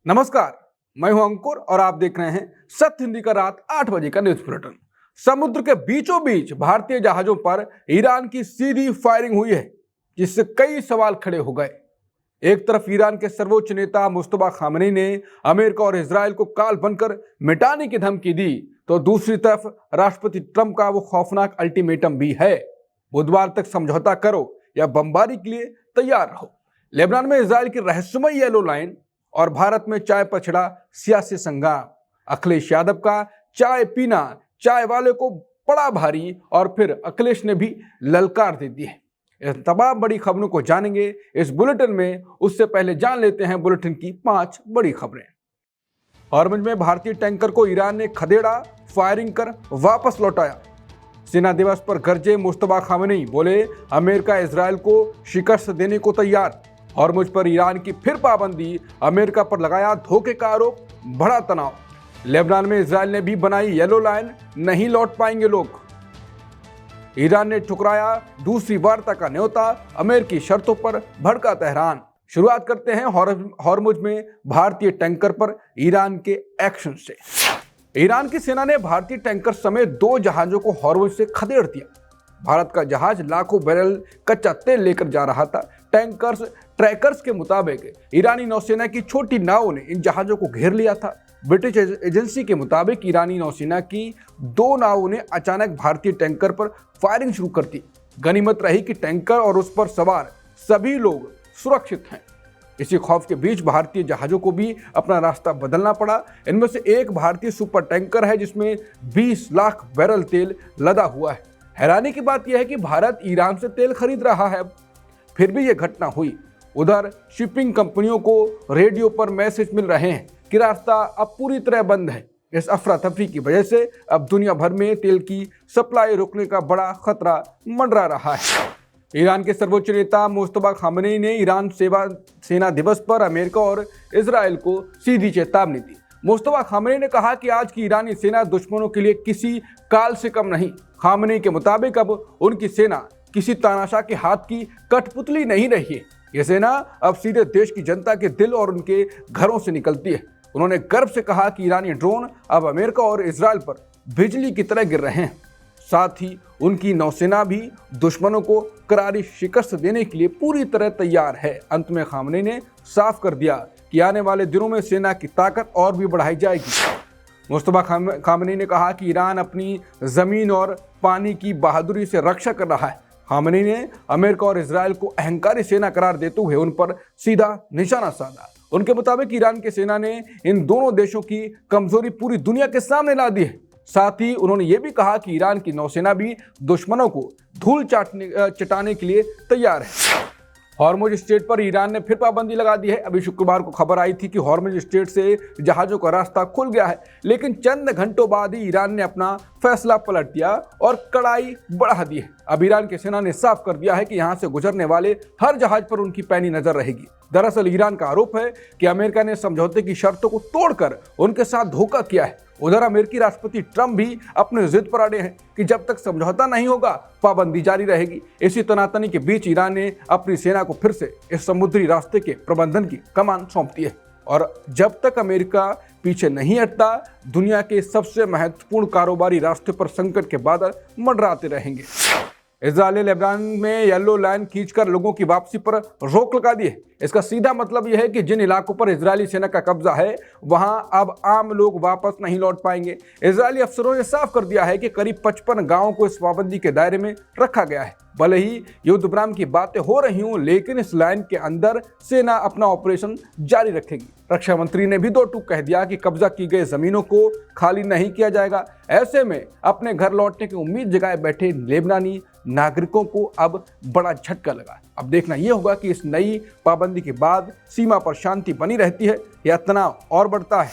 नमस्कार, मैं हूं अंकुर और आप देख रहे हैं सत्य हिंदी का रात 8 बजे का न्यूज बुलेटिन। समुद्र के बीचों बीच भारतीय जहाजों पर ईरान की सीधी फायरिंग हुई है, जिससे कई सवाल खड़े हो गए। एक तरफ ईरान के सर्वोच्च नेता मुस्तफा खामनेई ने अमेरिका और इजराइल को काल बनकर मिटाने की धमकी दी, तो दूसरी तरफ राष्ट्रपति ट्रंप का वो खौफनाक अल्टीमेटम भी है, बुधवार तक समझौता करो या बमबारी के लिए तैयार रहो। लेबनान में इजराइल की रहस्यमय येलो लाइन और भारत में चाय पर छिड़ा सियासी संग्राम। अखिलेश यादव का चाय पीना चाय वाले को बड़ा भारी, और फिर अखिलेश ने भी ललकार दे दी है। इन तमाम बड़ी खबरों को जानेंगे इस बुलेटिन में। उससे पहले जान लेते हैं बुलेटिन की 5 बड़ी खबरें। हॉर्मुज़ में भारतीय टैंकर को ईरान ने खदेड़ा, फायरिंग कर वापस लौटाया। सेना दिवस पर गरजे मुस्तफा खामनेई, बोले अमेरिका इजराइल को शिकस्त देने को तैयार। हॉर्मुज़ पर ईरान की फिर पाबंदी, अमेरिका पर लगाया धोखे का आरोप, बढ़ा तनाव। लेबनान में इजराइल ने भी बनाई येलो लाइन, नहीं लौट पाएंगे लोग। ईरान ने ठुकराया दूसरी वार्ता का न्योता, अमेरिकी शर्तों पर भड़का तेहरान। शुरुआत करते हैं हॉर्मुज़ में भारतीय टैंकर पर ईरान के एक्शन से। ईरान की सेना ने भारतीय टैंकर समेत 2 जहाजों को हॉर्मुज़ से खदेड़ दिया। भारत का जहाज लाखों बैरल कच्चा तेल लेकर जा रहा था। ट्रैकर्स के मुताबिक ईरानी नौसेना की छोटी नावों ने इन जहाजों को घेर लिया था। ब्रिटिश एजेंसी के मुताबिक ईरानी नौसेना की 2 नावों ने अचानक भारतीय टैंकर पर फायरिंग शुरू कर दी। गनीमत रही कि टैंकर और उस पर सवार सभी लोग सुरक्षित हैं। इसी खौफ के बीच भारतीय जहाजों को भी अपना रास्ता बदलना पड़ा। इनमें से एक भारतीय सुपर टैंकर है, जिसमें 20 लाख बैरल तेल लदा हुआ है। हैरानी की बात यह है कि भारत ईरान से तेल खरीद रहा है, फिर भी यह घटना हुई। उधर शिपिंग कंपनियों को रेडियो पर मैसेज मिल रहे हैं कि रास्ता अब पूरी तरह बंद है। इस अफरा तफरी की वजह से अब दुनिया भर में तेल की सप्लाई रुकने का बड़ा खतरा मंडरा रहा है। ईरान के सर्वोच्च नेता मुस्तफा खामनेई ने ईरान सेना दिवस पर अमेरिका और इजराइल को सीधी चेतावनी दी। मुस्तफा खामनेई ने कहा कि आज की ईरानी सेना दुश्मनों के लिए किसी काल से कम नहीं। खामनेई के मुताबिक अब उनकी सेना किसी तानाशाह के हाथ की कठपुतली नहीं रही है। यह सेना अब सीधे देश की जनता के दिल और उनके घरों से निकलती है। उन्होंने गर्व से कहा कि ईरानी ड्रोन अब अमेरिका और इजराइल पर बिजली की तरह गिर रहे हैं। साथ ही उनकी नौसेना भी दुश्मनों को करारी शिकस्त देने के लिए पूरी तरह तैयार है। अंत में खामनेई ने साफ कर दिया कि आने वाले दिनों में सेना की ताकत और भी बढ़ाई जाएगी। मुस्तफा खामनेई ने कहा कि ईरान अपनी जमीन और पानी की बहादुरी से रक्षा कर रहा है। खामनेई ने अमेरिका और इजराइल को अहंकारी सेना करार देते हुए उन पर सीधा निशाना साधा। उनके मुताबिक ईरान की सेना ने इन दोनों देशों की कमजोरी पूरी दुनिया के सामने ला दी है। साथ ही उन्होंने ये भी कहा कि ईरान की नौसेना भी दुश्मनों को धूल चटाने के लिए तैयार है। हॉर्मुज़ स्ट्रेट पर ईरान ने फिर पाबंदी लगा दी है। अभी शुक्रवार को खबर आई थी कि हॉर्मुज़ स्ट्रेट से जहाज़ों का रास्ता खुल गया है, लेकिन चंद घंटों बाद ही ईरान ने अपना फैसला पलट दिया और कड़ाई बढ़ा दी है। अब ईरान की सेना ने साफ कर दिया है कि यहां से गुजरने वाले हर जहाज पर उनकी पैनी नजर रहेगी। दरअसल ईरान का आरोप है कि अमेरिका ने समझौते की शर्तों को तोड़कर उनके साथ धोखा किया है। उधर अमेरिकी राष्ट्रपति ट्रंप भी अपने जिद पर अड़े हैं कि जब तक समझौता नहीं होगा पाबंदी जारी रहेगी। इसी तनातनी के बीच ईरान ने अपनी सेना को फिर से इस समुद्री रास्ते के प्रबंधन की कमान सौंप दी है, और जब तक अमेरिका पीछे नहीं हटता, दुनिया के सबसे महत्वपूर्ण कारोबारी रास्ते पर संकट के बादल मंडराते रहेंगे। इजराइल ने लेबनान में येलो लाइन खींचकर लोगों की वापसी पर रोक लगा दी है। इसका सीधा मतलब यह है कि जिन इलाकों पर इजरायली सेना का कब्जा है, वहां अब आम लोग वापस नहीं लौट पाएंगे। इजरायली अफसरों ने साफ कर दिया है कि करीब 55 गांवों को इस पाबंदी के दायरे में रखा गया है। भले ही युद्ध विराम की बातें हो रही हों, लेकिन इस लाइन के अंदर सेना अपना ऑपरेशन जारी रखेगी। रक्षा मंत्री ने भी 2 टूक कह दिया कि कब्जा की गई जमीनों को खाली नहीं किया जाएगा। ऐसे में अपने घर लौटने की उम्मीद जगाए बैठे लेबनानी नागरिकों को अब बड़ा झटका लगा। अब देखना यह होगा कि इस नई पाबंदी के बाद सीमा पर शांति बनी रहती है या तनाव और बढ़ता है।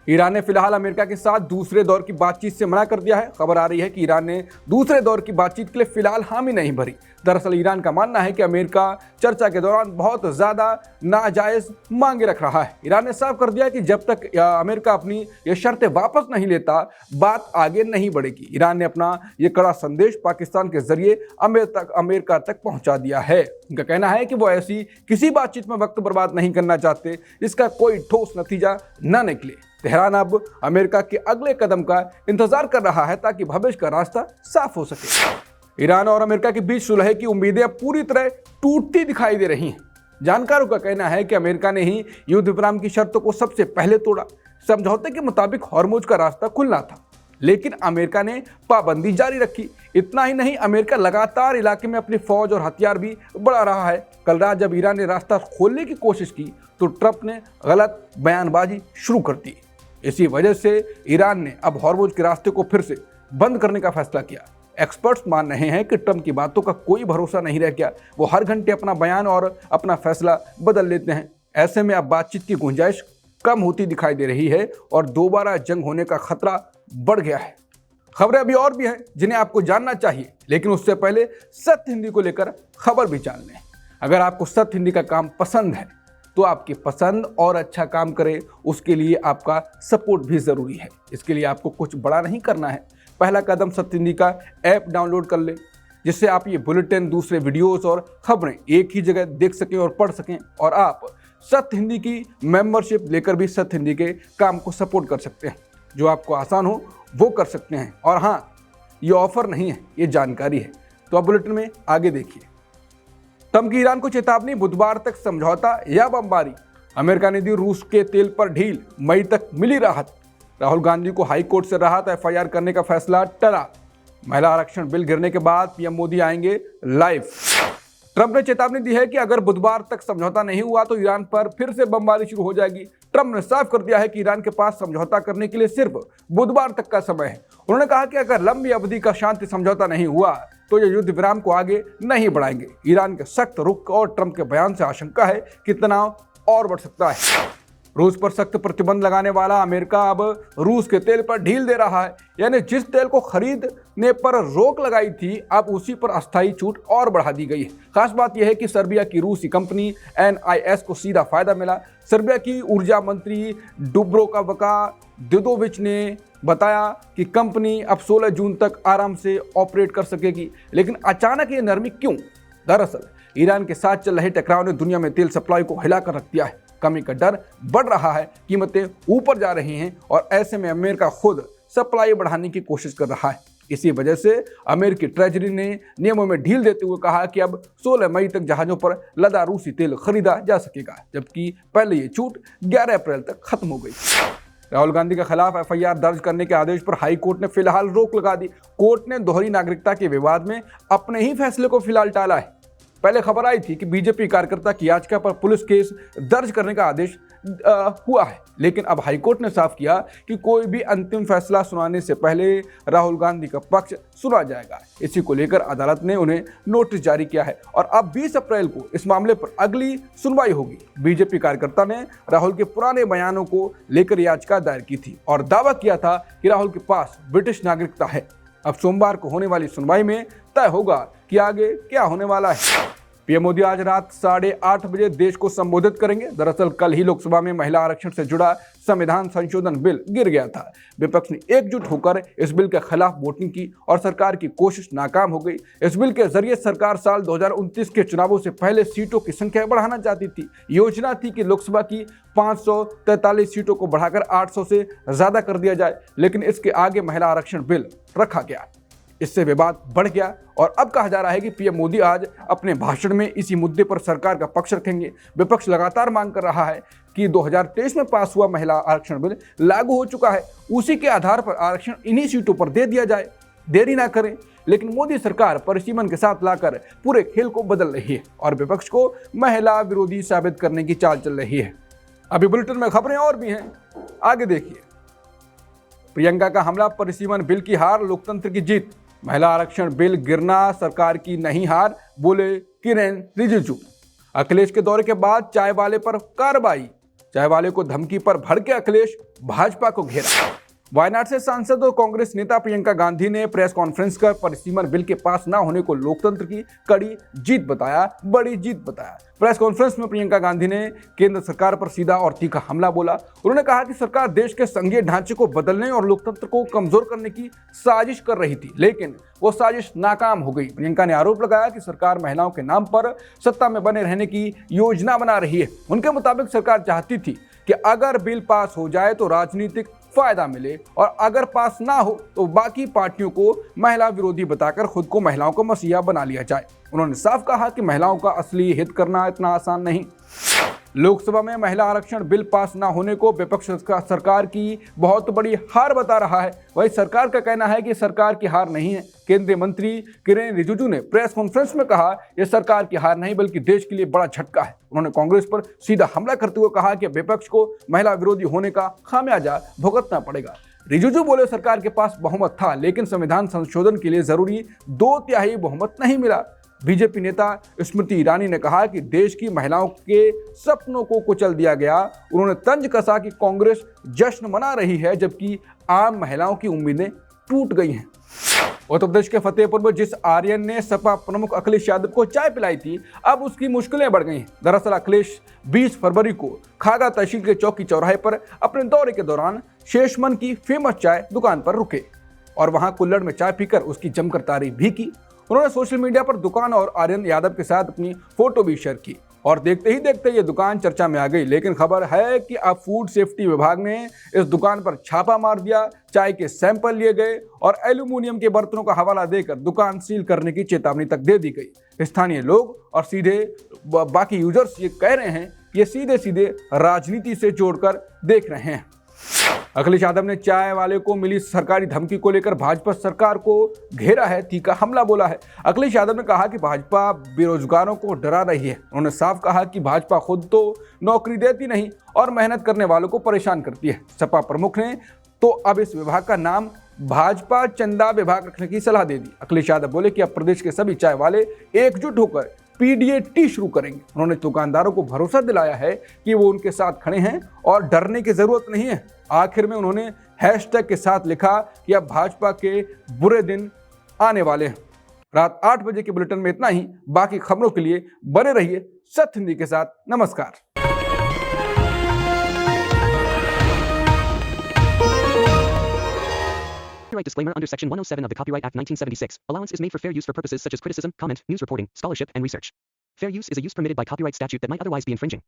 ईरान ने फिलहाल अमेरिका के साथ दूसरे दौर की बातचीत से मना कर दिया है। खबर आ रही है कि ईरान ने दूसरे दौर की बातचीत के लिए फिलहाल हामी नहीं भरी। दरअसल ईरान का मानना है कि अमेरिका चर्चा के दौरान बहुत ज्यादा नाजायज मांगे रख रहा है। ईरान ने साफ कर दिया कि जब तक अमेरिका अपनी ये शर्तें वापस नहीं लेता, बात आगे नहीं बढ़ेगी। ईरान ने अपना ये कड़ा संदेश पाकिस्तान के जरिए अमेरिका तक पहुंचा दिया है। उनका कहना है कि वो ऐसी किसी बातचीत में वक्त बर्बाद नहीं करना चाहते जिसका कोई ठोस नतीजा न निकले। तेहरान अब अमेरिका के अगले कदम का इंतजार कर रहा है ताकि भविष्य का रास्ता साफ हो सके। ईरान और अमेरिका के बीच सुलह की उम्मीदें पूरी तरह टूटती दिखाई दे रही हैं। जानकारों का कहना है कि अमेरिका ने ही युद्ध विराम की शर्तों को सबसे पहले तोड़ा। समझौते के मुताबिक हॉर्मुज का रास्ता खुलना था, लेकिन अमेरिका ने पाबंदी जारी रखी। इतना ही नहीं, अमेरिका लगातार इलाके में अपनी फौज और हथियार भी बढ़ा रहा है। कल रात जब ईरान ने रास्ता खोलने की कोशिश की तो ट्रंप ने गलत बयानबाजी शुरू कर दी। इसी वजह से ईरान ने अब हॉर्मुज के रास्ते को फिर से बंद करने का फैसला किया। एक्सपर्ट्स मान रहे हैं कि ट्रंप की बातों का कोई भरोसा नहीं रह गया। वो हर घंटे अपना बयान और अपना फैसला बदल लेते हैं। ऐसे में अब बातचीत की गुंजाइश कम होती दिखाई दे रही है और दोबारा जंग होने का खतरा बढ़ गया है। खबरें अभी और भी हैं जिन्हें आपको जानना चाहिए, लेकिन उससे पहले सत्य हिंदी को लेकर खबर भी जान लें। अगर आपको सत्य हिंदी का काम पसंद है तो आपकी पसंद और अच्छा काम करे, उसके लिए आपका सपोर्ट भी ज़रूरी है। इसके लिए आपको कुछ बड़ा नहीं करना है। पहला कदम सत्य हिंदी का ऐप डाउनलोड कर लें, जिससे आप ये बुलेटिन, दूसरे वीडियोस और खबरें एक ही जगह देख सकें और पढ़ सकें। और आप सत्य हिंदी की मेंबरशिप लेकर भी सत्य हिंदी के काम को सपोर्ट कर सकते हैं। जो आपको आसान हो वो कर सकते हैं। और हाँ, ये ऑफर नहीं है, ये जानकारी है। तो आप बुलेटिन में आगे देखिए। ट्रंप की ईरान को चेतावनी, बुधवार तक समझौता या बमबारी। अमेरिका ने दी रूस के तेल पर ढील, मई तक मिली राहत। राहुल गांधी को हाई कोर्ट से राहत, एफआईआर करने का फैसला टला। महिला आरक्षण बिल गिरने के बाद पीएम मोदी आएंगे लाइव। ट्रंप ने चेतावनी दी है कि अगर बुधवार तक समझौता नहीं हुआ तो ईरान पर फिर से बमबारी शुरू हो जाएगी। ट्रंप ने साफ कर दिया है कि ईरान के पास समझौता करने के लिए सिर्फ बुधवार तक का समय है। उन्होंने कहा कि अगर लंबी अवधि का शांति समझौता नहीं हुआ तो ये युद्ध विराम को आगे नहीं बढ़ाएंगे। ईरान के सख्त रुख और ट्रंप के बयान से आशंका है कि तनाव और बढ़ सकता है। रूस पर सख्त प्रतिबंध लगाने वाला अमेरिका अब रूस के तेल पर ढील दे रहा है। यानी जिस तेल को खरीदने पर रोक लगाई थी, अब उसी पर अस्थायी छूट और बढ़ा दी गई है। खास बात यह है कि सर्बिया की रूसी कंपनी NIS को सीधा फायदा मिला। सर्बिया की ऊर्जा मंत्री डुब्रोका दिदोविच ने बताया कि कंपनी अब 16 जून तक आराम से ऑपरेट कर सकेगी। लेकिन अचानक ये नरमी क्यों? दरअसल ईरान के साथ चल रहे टकराव ने दुनिया में तेल सप्लाई को हिला कर रख दिया है। कमी का डर बढ़ रहा है, कीमतें ऊपर जा रही हैं और ऐसे में अमेरिका खुद सप्लाई बढ़ाने की कोशिश कर रहा है। इसी वजह से अमेरिकी ट्रेजरी ने नियमों में ढील देते हुए कहा कि अब 16 मई तक जहाजों पर लदा रूसी तेल खरीदा जा सकेगा, जबकि पहले ये छूट 11 अप्रैल तक खत्म हो गई। राहुल गांधी के खिलाफ एफआईआर दर्ज करने के आदेश पर हाई कोर्ट ने फिलहाल रोक लगा दी। कोर्ट ने दोहरी नागरिकता के विवाद में अपने ही फैसले को फिलहाल टाला है। पहले खबर आई थी कि बीजेपी कार्यकर्ता की याचिका पर पुलिस केस दर्ज करने का आदेश हुआ है, लेकिन अब हाईकोर्ट ने साफ किया कि कोई भी अंतिम फैसला सुनाने से पहले राहुल गांधी का पक्ष सुना जाएगा। इसी को लेकर अदालत ने उन्हें नोटिस जारी किया है और अब 20 अप्रैल को इस मामले पर अगली सुनवाई होगी। बीजेपी कार्यकर्ता ने राहुल के पुराने बयानों को लेकर याचिका दायर की थी और दावा किया था कि राहुल के पास ब्रिटिश नागरिकता है। अब सोमवार को होने वाली सुनवाई में तय होगा कि आगे क्या होने वाला है। पीएम मोदी आज रात 8:30 बजे देश को संबोधित करेंगे। दरअसल कल ही लोकसभा में महिला आरक्षण से जुड़ा संविधान संशोधन बिल गिर गया था। विपक्ष ने एकजुट होकर इस बिल के खिलाफ वोटिंग की और सरकार की कोशिश नाकाम हो गई। इस बिल के जरिए सरकार साल 2029 के चुनावों से पहले सीटों की संख्या बढ़ाना चाहती थी। योजना थी कि लोकसभा की 543 सीटों को बढ़ाकर 800 से ज्यादा कर दिया जाए, लेकिन इसके आगे महिला आरक्षण बिल रखा गया। इससे विवाद बढ़ गया और अब कहा जा रहा है कि पीएम मोदी आज अपने भाषण में इसी मुद्दे पर सरकार का पक्ष रखेंगे। विपक्ष लगातार मांग कर रहा है कि 2023 में पास हुआ महिला आरक्षण बिल लागू हो चुका है, उसी के आधार पर आरक्षण इन्हीं सीटों पर दे दिया जाए, देरी ना करें। लेकिन मोदी सरकार परिसीमन के साथ लाकर पूरे खेल को बदल रही है और विपक्ष को महिला विरोधी साबित करने की चाल चल रही है। अभी बुलेटिन में खबरें और भी हैं, आगे देखिए। प्रियंका का हमला, परिसीमन बिल की हार, लोकतंत्र की जीत। महिला आरक्षण बिल गिरना सरकार की नहीं हार, बोले किरेन रिजिजू। अखिलेश के दौरे के बाद चाय वाले पर कार्रवाई, चाय वाले को धमकी पर भड़के अखिलेश, भाजपा को घेरा। वायनाड से सांसद और कांग्रेस नेता प्रियंका गांधी ने प्रेस कॉन्फ्रेंस कर परिसीमन बिल के पास न होने को लोकतंत्र की कड़ी जीत बताया, बड़ी जीत बताया। प्रेस कॉन्फ्रेंस में प्रियंका गांधी ने केंद्र सरकार पर सीधा और तीखा हमला बोला। उन्होंने कहा कि सरकार देश के संघीय ढांचे को बदलने और लोकतंत्र को कमजोर करने की साजिश कर रही थी, लेकिन वो साजिश नाकाम हो गई। प्रियंका ने आरोप लगाया कि सरकार महिलाओं के नाम पर सत्ता में बने रहने की योजना बना रही है। उनके मुताबिक सरकार चाहती थी कि अगर बिल पास हो जाए तो राजनीतिक फायदा मिले और अगर पास ना हो तो बाकी पार्टियों को महिला विरोधी बताकर खुद को महिलाओं का मसीहा बना लिया जाए। उन्होंने साफ कहा कि महिलाओं का असली हित करना इतना आसान नहीं। लोकसभा में महिला आरक्षण बिल पास ना होने को विपक्ष सरकार की बहुत बड़ी हार बता रहा है। वही सरकार का कहना है कि सरकार की हार नहीं है। केंद्रीय मंत्री किरेन रिजिजू ने प्रेस कॉन्फ्रेंस में कहा, यह सरकार की हार नहीं बल्कि देश के लिए बड़ा झटका है। उन्होंने कांग्रेस पर सीधा हमला करते हुए कहा कि विपक्ष को महिला विरोधी होने का खामियाजा भुगतना पड़ेगा। रिजिजू बोले, सरकार के पास बहुमत था लेकिन संविधान संशोधन के लिए जरूरी 2/3 बहुमत नहीं मिला। बीजेपी नेता स्मृति ईरानी ने कहा कि देश की महिलाओं के सपनों को कुचल दिया गया। उन्होंने तंज कसा कि कांग्रेस जश्न मना रही है जबकि आम महिलाओं की उम्मीदें टूट गई हैं। उत्तर प्रदेश के फतेहपुर में जिस आर्यन ने सपा प्रमुख अखिलेश यादव को चाय पिलाई थी, अब उसकी मुश्किलें बढ़ गई हैं। दरअसल अखिलेश 20 फरवरी को खागा तहसील के चौकी चौराहे पर अपने दौरे के दौरान शेषमन की फेमस चाय दुकान पर रुके और वहां कुल्हड़ में चाय पीकर उसकी जमकर तारीफ भी की। उन्होंने सोशल मीडिया पर दुकान और आर्यन यादव के साथ अपनी फोटो भी शेयर की और देखते ही देखते ये दुकान चर्चा में आ गई। लेकिन खबर है कि अब फूड सेफ्टी विभाग ने इस दुकान पर छापा मार दिया, चाय के सैंपल लिए गए और एल्यूमिनियम के बर्तनों का हवाला देकर दुकान सील करने की चेतावनी तक दे दी गई। स्थानीय लोग और सीधे बाकी यूजर्स ये कह रहे हैं कि ये सीधे सीधे राजनीति से जोड़कर देख रहे हैं। अखिलेश यादव ने चाय वाले को मिली सरकारी धमकी को लेकर भाजपा सरकार को घेरा है, तीखा हमला बोला है। अखिलेश यादव ने कहा कि भाजपा बेरोजगारों को डरा रही है। उन्होंने साफ कहा कि भाजपा खुद तो नौकरी देती नहीं और मेहनत करने वालों को परेशान करती है। सपा प्रमुख ने तो अब इस विभाग का नाम भाजपा चंदा विभाग रखने की सलाह दे दी। अखिलेश यादव बोले कि अब प्रदेश के सभी चाय वाले एकजुट होकर PDA-T शुरू करेंगे। उन्होंने दुकानदारों को भरोसा दिलाया है कि वो उनके साथ खड़े हैं और डरने की जरूरत नहीं है। आखिर में उन्होंने हैशटैग के साथ लिखा कि अब भाजपा के बुरे दिन आने वाले हैं। रात 8 बजे के बुलेटिन में इतना ही। बाकी खबरों के लिए बने रहिए सत्य हिंदी के साथ। नमस्कार। Copyright disclaimer under Section 107 of the Copyright Act 1976. Allowance is made for fair use for purposes such as criticism, comment, news reporting, scholarship, and research. Fair use is a use permitted by copyright statute that might otherwise be infringing.